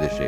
দেশে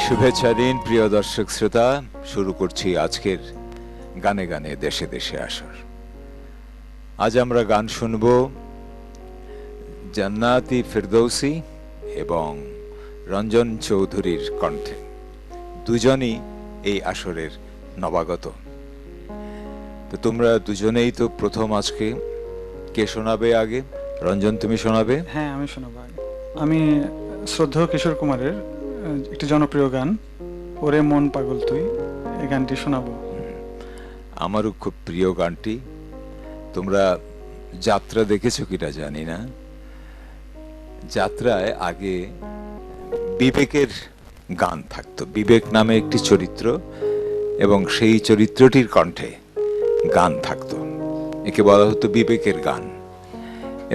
শুভেচ্ছা দিন প্রিয় দর্শক শ্রোতা। শুরু করছি আজকের গানে গানে দেশে দেশে আসর। আজ আমরা গান শুনব জান্নাতি ফেরদৌসী এবং রঞ্জন চৌধুরীর কণ্ঠে। দুজনই এই আসরের নবাগত। তো তোমরা দুজনেই তো প্রথম। আজকে কে শোনাবে আগে? রঞ্জন, তুমি শোনাবে? হ্যাঁ, আমি শোনাবো আগে। আমি শ্রদ্ধেয় কিশোর কুমারের একটি জনপ্রিয় গান ওরে মন পাগল তুই, এই গানটি শোনাবো। আমারও খুব প্রিয় গানটি। তোমরা যাত্রা দেখেছো কিনা জানি না। যাত্রায় আগে বিবেকের গান থাকতো। বিবেক নামে একটি চরিত্র এবং সেই চরিত্রটির কণ্ঠে গান থাকতো। একে বলা হতো বিবেকের গান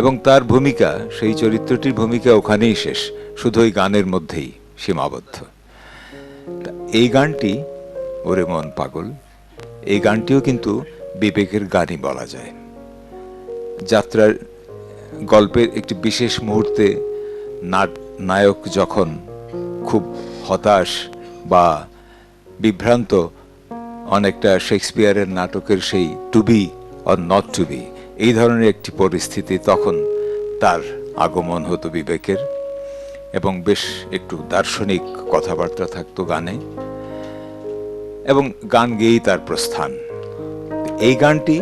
এবং তার ভূমিকা, সেই চরিত্রটির ভূমিকা ওখানেই শেষ, শুধু ওই গানের মধ্যেই সীমাবদ্ধ। এই গানটি ওরে মন পাগল, এই গানটিও কিন্তু বিবেকের গানই বলা যায়। যাত্রার গল্পের একটি বিশেষ মুহূর্তে নায়ক যখন খুব হতাশ বা বিভ্রান্ত, অনেকটা শেক্সপিয়ারের নাটকের সেই to be or not to be, এই ধরনের একটি পরিস্থিতি, তখন তার আগমন হতো বিবেকের এবং বেশ একটু দার্শনিক কথাবার্তা থাকতো গানে এবং গান গেয়েই তার প্রস্থান। এই গানটি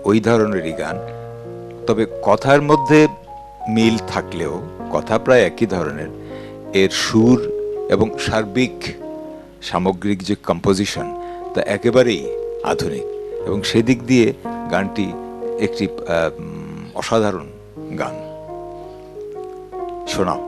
ওই ধরনেরই গান, তবে কথার মধ্যে মিল থাকলেও কথা প্রায় একই ধরনের। এর সুর এবং সামগ্রিক যে কম্পোজিশন তা একেবারেই আধুনিক এবং সেদিক দিয়ে গানটি একটি অসাধারণ গান। শোনাও।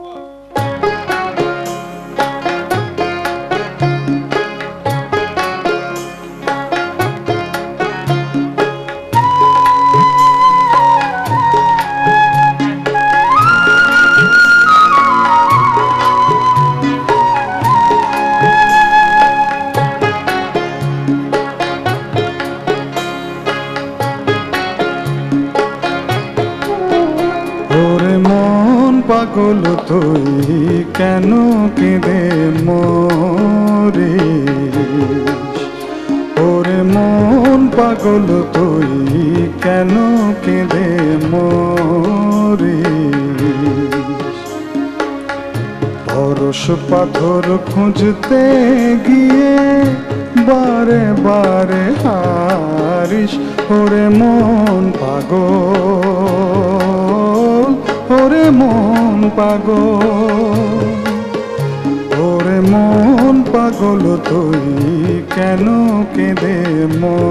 পাগল তুই কেন কেঁদে মরিস, ওরে মন পাগল তুই কেন কেঁদে মরিস। পরশ পাথর খুঁজতে গিয়ে বারে বারে হারিস, ওরে মন পাগল, ওরে মন পাগল, ওরে মন পাগল তুই কেন কেঁদে মরিস।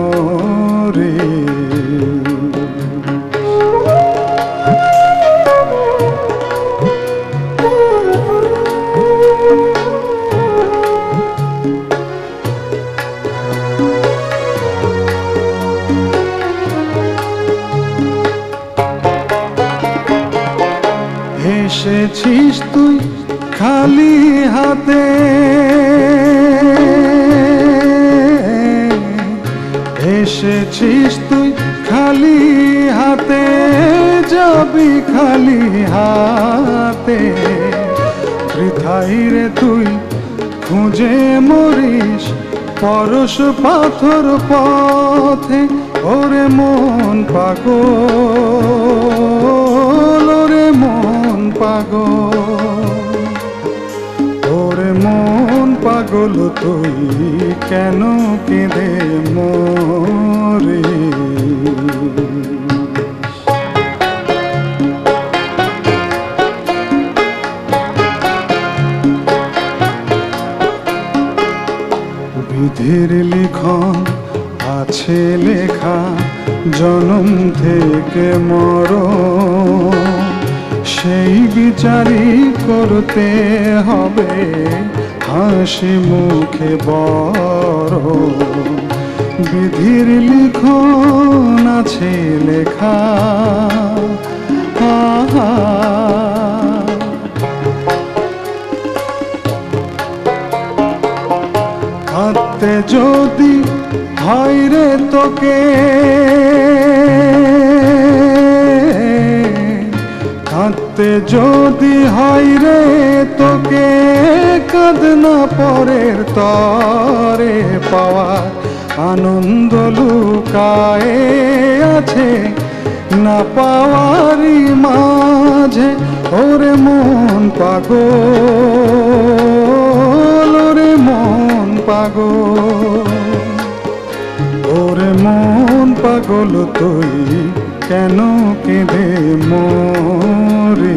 এসেছিস তুই খালি হাতে, এসেছিস তুই খালি হাতে, যাবি খালি হাতে। বৃথাই রে তুই খুঁজে মরিস পরশ পাথর পথে, ওরে মন পাগল, ওরে মন পাগল, ওরে মন পাগল তুই কেন কেঁদে মরিস। বিধির লিখন আছে লেখা, জনম থেকে মরণ, সেই বিচারই করতে হবে হাসি মুখে বড়। বিধির লিখন আছে লেখা, আহা। কাঁদতে যদি হয় রে তোকে, কাঁদতে যদি হয় রে তোকে, কাঁদনা পরের তরে পাওয়ার আনন্দ লুকায়ে আছে না পাওয়ারই মাঝে। ওরে মন পাগল, ওরে মন পাগল, ওরে মন পাগল তুই কেন কেঁদে মরিস?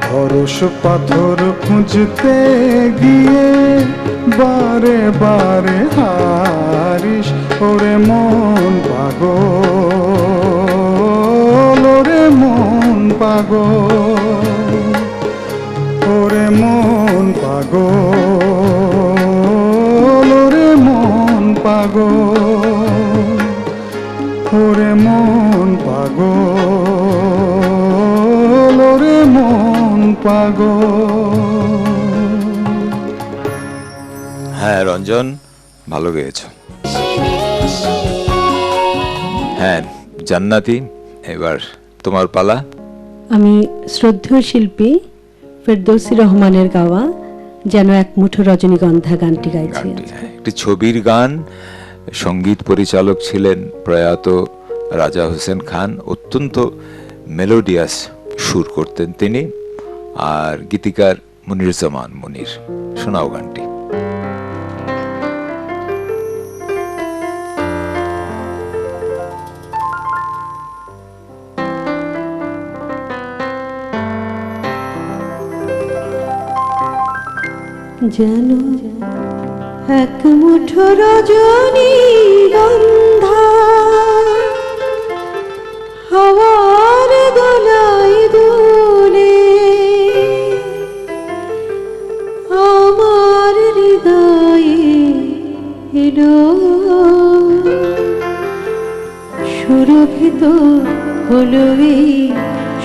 পরশ পাথর খুঁজতে গিয়ে বারে বারে হারিস। ওরে মন পাগল, ওরে মন পাগল, ওরে মন পাগল, ওরে মন পাগল, ওরে মন পাগল, ওরে মন পাগল। হ্যাঁ রঞ্জন, ভালো গেয়েছো। হ্যাঁ জান্নাতি, এবার তোমার পালা। আমি শ্রদ্ধেয় শিল্পী ফেরদৌসী রহমানের গাওয়া যেন এক মুঠো রজনীগন্ধা গানটি গাইছি। একটি ছবির গান, সঙ্গীত পরিচালক ছিলেন প্রয়াত রাজা হোসেন খান। অত্যন্ত মেলোডিয়াস সুর করতেন তিনি, আর গীতিকার মুনির জামান মুনির। শোনাও গানটি। যেন এক মুঠো রজনীগন্ধা হাওয়ার দোলায় দোলে, আমার হৃদয়ে এলো সুরভিত হলো এই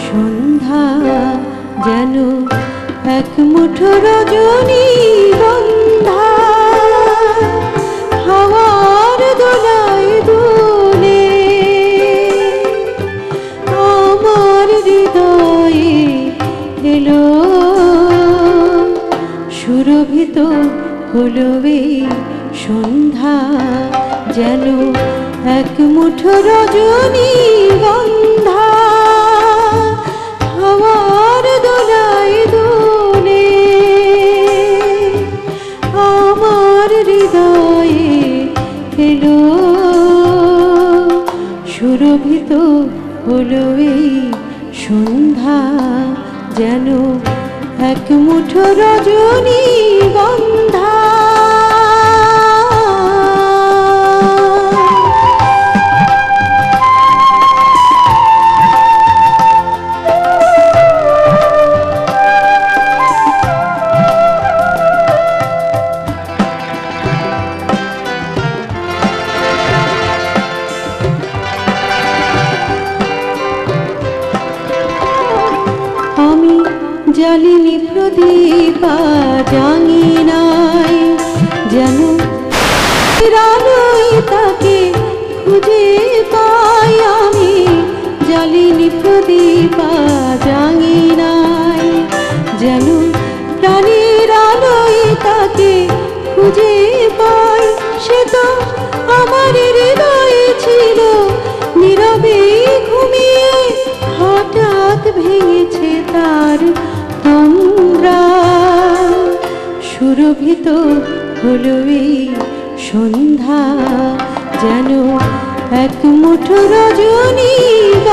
সন্ধ্যা। যেন এক মুঠো রজনীগন্ধা হাওয়ার দোলায় দোলে, আমার হৃদয়ে এলো সুরভিত হলো এই সন্ধ্যা। যেন এক মুঠো রজনীগন্ধা হাওয়ার দোলায় দোলে, আমার হৃদয়ে এলো সুরভিত হলো এই সন্ধ্যা। যেন এক মুঠো রজনীগন্ধা। জ্বালিনি প্রদীপ জানি নাই, যেন আলোয় তাকে খুঁজে পাই। আমি জ্বালিনি প্রদীপ জানি নাই, যেন প্রাণীর আলোয় তাকে খুঁজে পাই। সে তো আমার হৃদয়ে ছিল নীরবে ঘুমিয়ে, হঠাৎ ভেঙেছে তার তোমরা। সুরভিত হলো এই সন্ধ্যা। যেন এক মুঠো রজনীগন্ধা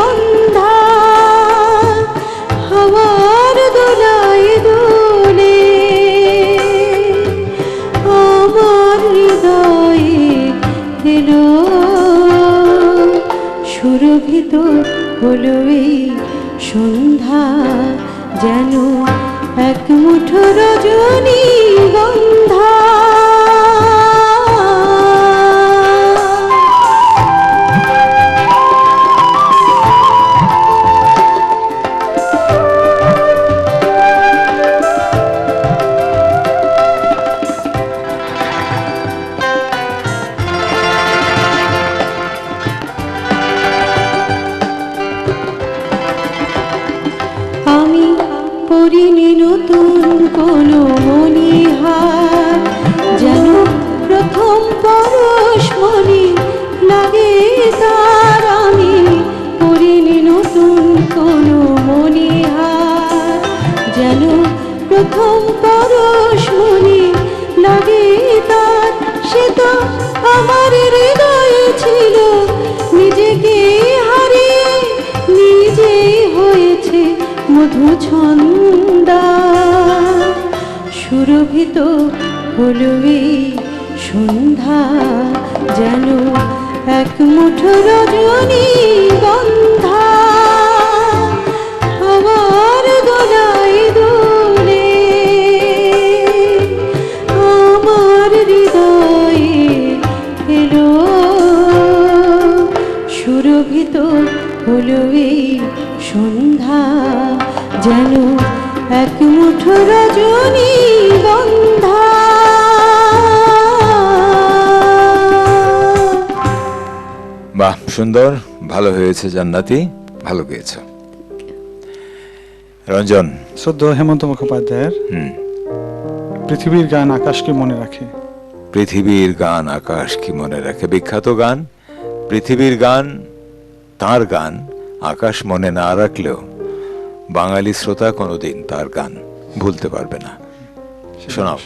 হাওয়ার দোলায় দোলে, এলো, সুরভিত হলো এই সন্ধ্যা, যেন এক মুঠো রজনী গন্ধা। আমি পরিনি নতুন কোনো মণিহার, যেন প্রথম পরশ মনি লাগে তার। আমি পরিনি নতুন কোনো মণিহার, যেন প্রথম পরশ মনি লাগে তার। সে তো আমার হৃদয়ে ছিল, নিজেকে হারিয়ে নিজেই হয়েছে মধু ছন্দা। সুরভিত হলো এই সন্ধ্যা, যেন এক মুঠো রজনী গন্ধা। আমার দোলায় দোলে আমার হৃদয়ে এলো, সুরভিত হলো এই সন্ধ্যা, যেন এক মুঠো রজনী গন্ধা। বাহ, সুন্দর, ভালো হয়েছে জান্নাতি, ভালো গেয়েছ। রঞ্জন। শ্রদ্ধেয় হেমন্ত মুখোপাধ্যায়ের পৃথিবীর গান আকাশকে মনে রাখে। পৃথিবীর গান আকাশ কি মনে রাখে, বিখ্যাত গান। পৃথিবীর গান, তার গান আকাশ মনে না রাখলেও বাঙালি শ্রোতা কোনোদিন তার গান ভুলতে পারবে না। শোনাও।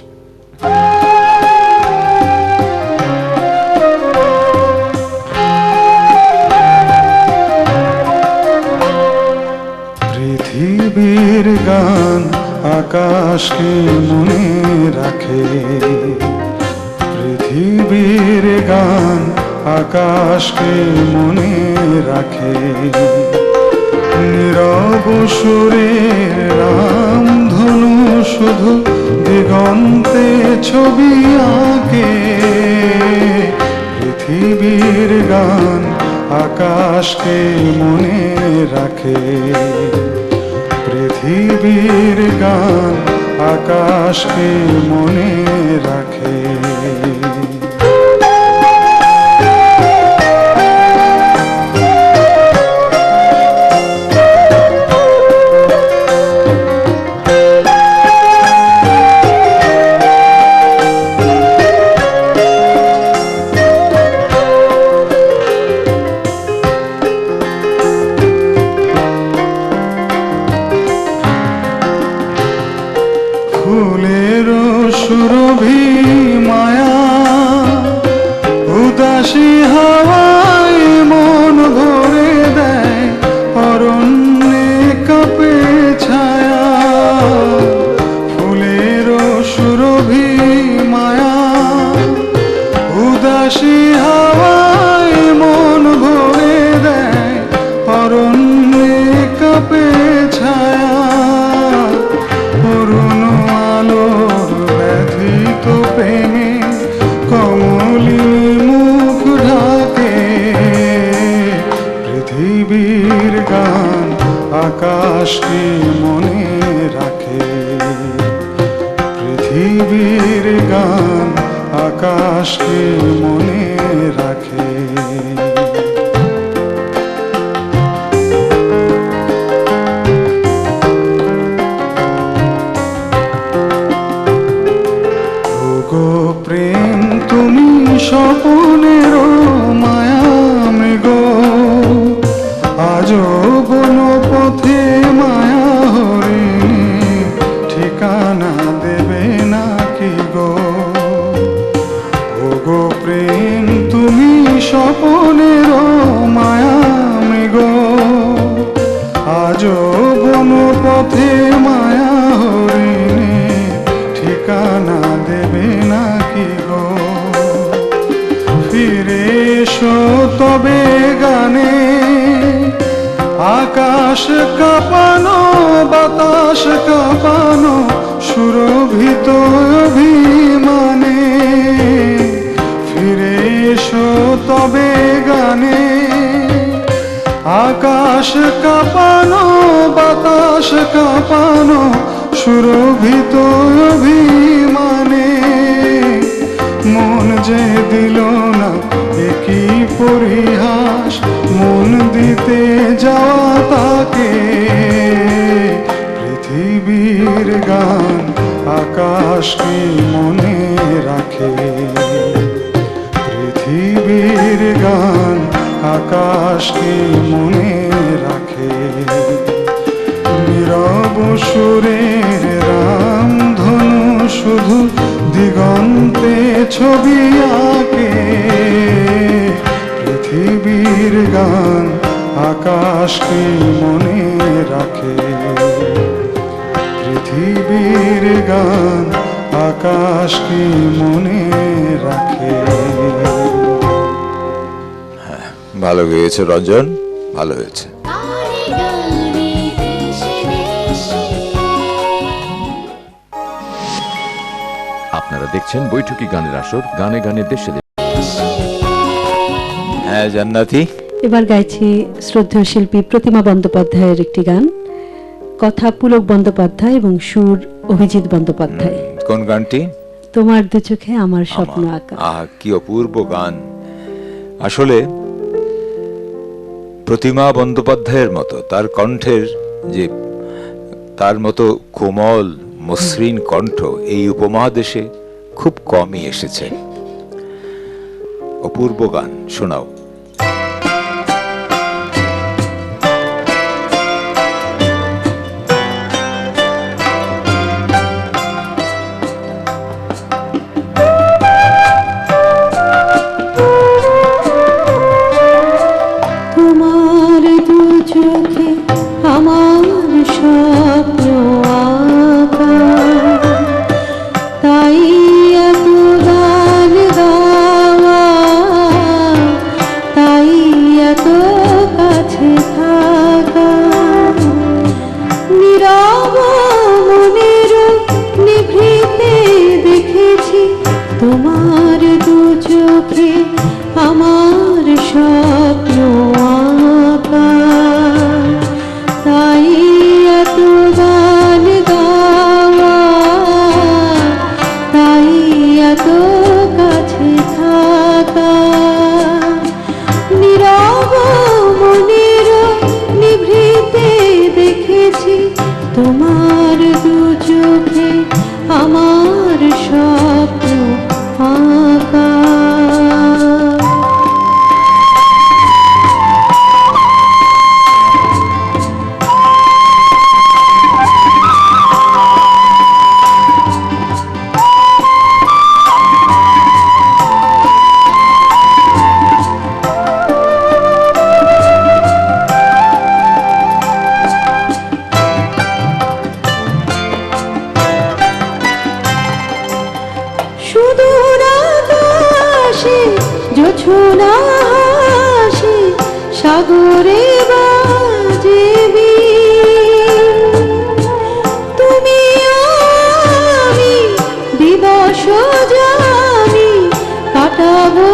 পৃথিবীর গান আকাশকে মনে রাখে, পৃথিবীর গান আকাশকে মনে রাখে। নীরব সুরের রামধনু শুধু দিগন্তে ছবি আঁকে। পৃথিবীর গান আকাশকে মনে রাখে, পৃথিবীর গান আকাশকে মনে রাখে। ফুলের সুরভি মায়া, উদাসী হাওয়ায় মন ভরে দেয়, অরণ্যে কাঁপে ছায়া। ফুলের সুরভি মায়া, উদাসী হাওয়ায় মন ভরে দেয়, অরণ্যে কাঁপে ছায়া। অরুণ আলোর ব্যথিত প্রেমে কমলিনী মুখ ঢাকে। পৃথিবীর গান আকাশকে মনে রাখে, পৃথিবীর গান আকাশকে মনে রাখে। প্রেম তুমি স্বপনের মায়া মৃগ, আজও বন পথে মায়া হরিণী ঠিকানা দেবে নাকি গো। ওগো প্রেম তুমি স্বপনের মায়া মৃগ, আজও বন পথে মায়া হরিণী ঠিকানা দেবে নাকি গো। ফিরে তবে গানে, আকাশ কাঁপানো বাতাস কাঁপানো সুরভিত অভিমানে। ফিরে এসো তবে গানে, আকাশ কাঁপানো বাতাস কাঁপানো সুরভিত অভিমানে। মন যে দিল না একই পরিহাস, মন দিতে যাওয়া তাকে। পৃথিবীর গান আকাশ কি মনে রাখে, পৃথিবীর গান আকাশ কি মনে রাখে। নীরব সুরের রামধনু শুধু দিগন্তে ছবি আঁকে। পৃথিবীর গান আকাশ কি মনে রাখে, পৃথিবীর গান আকাশ কি মনে রাখে। ভালো গেয়েছে রঞ্জন, ভালো হয়েছে। আপনারা দেখছেন বৈঠকি গানের আসর, গানে গানে দেশে দেশে। হ্যাঁ জান্নাতি, এবার গাইছি শ্রদ্ধেয় শিল্পী প্রতিমা বন্দ্যোপাধ্যায়ের একটি গান, কথা পুলক বন্দ্যোপাধ্যায় এবং সুর অভিজিৎ বন্দ্যোপাধ্যায়। কোন গানটি? তোমার দু চোখে আমার স্বপ্ন আঁকা। কি অপূর্ব গান। আসলে প্রতিমা বন্দ্যোপাধ্যায়ের মতো তার কণ্ঠের যে, তার মতো কোমল মসৃণ কণ্ঠ এই উপমহাদেশে খুব কমই এসেছে। অপূর্ব গান, শোনাও। তোমার দু চোখে আমার স্বপ্ন আঁকা, তাই এত গান গাওয়া, তাই এত কাছে থাকা। নীরব মনের নিভৃতে দেখেছি তোমার দু চোখে আমার স্বপ্ন আঁকা, তাই এত গান গাওয়া, তাই এত কাছে থাকা। নীরব মনের নিভৃতে দেখেছি তোমার দু চোখে আমার স্বপ্ন আঁকা। সুদূর আকাশে জোছনা হাসে, সাগরে বাজে বিন। তুমি আমি দিবস জানি কাটাবো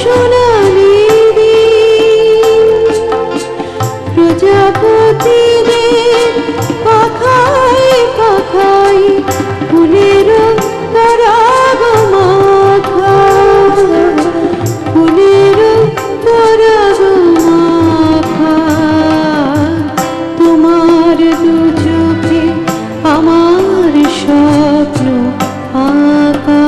সোনালি দিন। প্রজাপতিদের পাখায় পাখায় ফুলের পরাগ মাখা, ফুলের পরাগ মাখা। তোমার দু চোখে আমার স্বপ্ন আঁকা।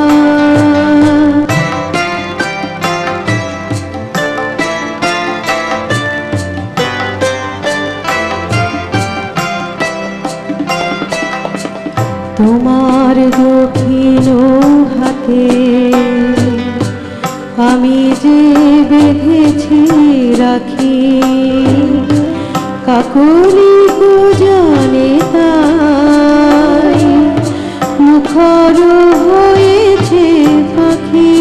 তোমার দক্ষিণ হাতে আমি যে বেঁধেছি রাখি, কাকলি পূজনে তাই মুখর হয়েছে পাখি।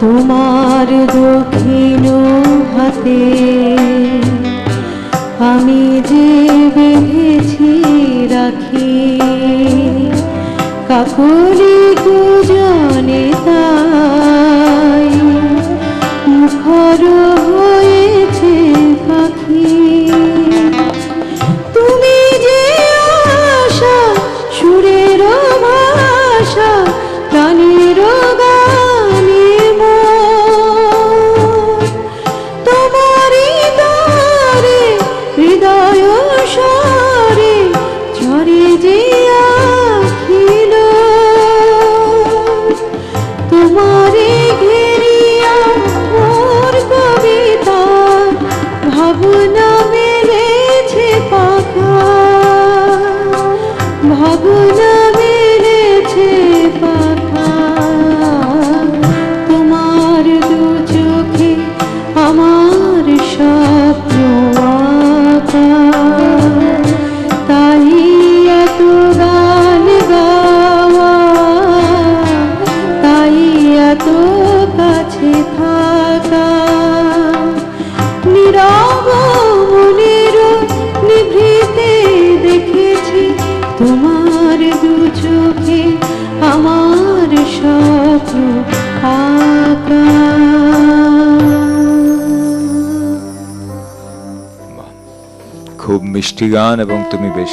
তোমার দক্ষিণ কাকলি কুজনে তাই মুখর হয়েছে পাখি। তুমি যে আশা সুরের ভাষা প্রাণের গানে মোর, তোমারই দ্বারে হৃদয় স্বরে ঝরে যে আখিল, তোমারে ঘেরিয়া মোর কবিতা ভাবনা মেলেছে পাখা, ভাবনা মেলেছে পাখা। তোমার দু চোখে আমার স্বপ্ন আঁকা, তাই এত গান গাওয়া, তাই এত কাছে থাকা। নীরব মনের নিভৃতে দেখেছি তোমার দু চোখে আমার স্বপ্ন আঁকা। খুব মিষ্টি গান এবং তুমি বেশ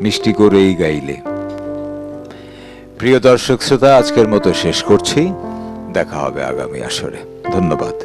মিষ্টি করেই গাইলে। প্রিয় দর্শক শ্রোতা, আজকের মতো শেষ করছি। দেখা হবে আগামী আসরে। ধন্যবাদ।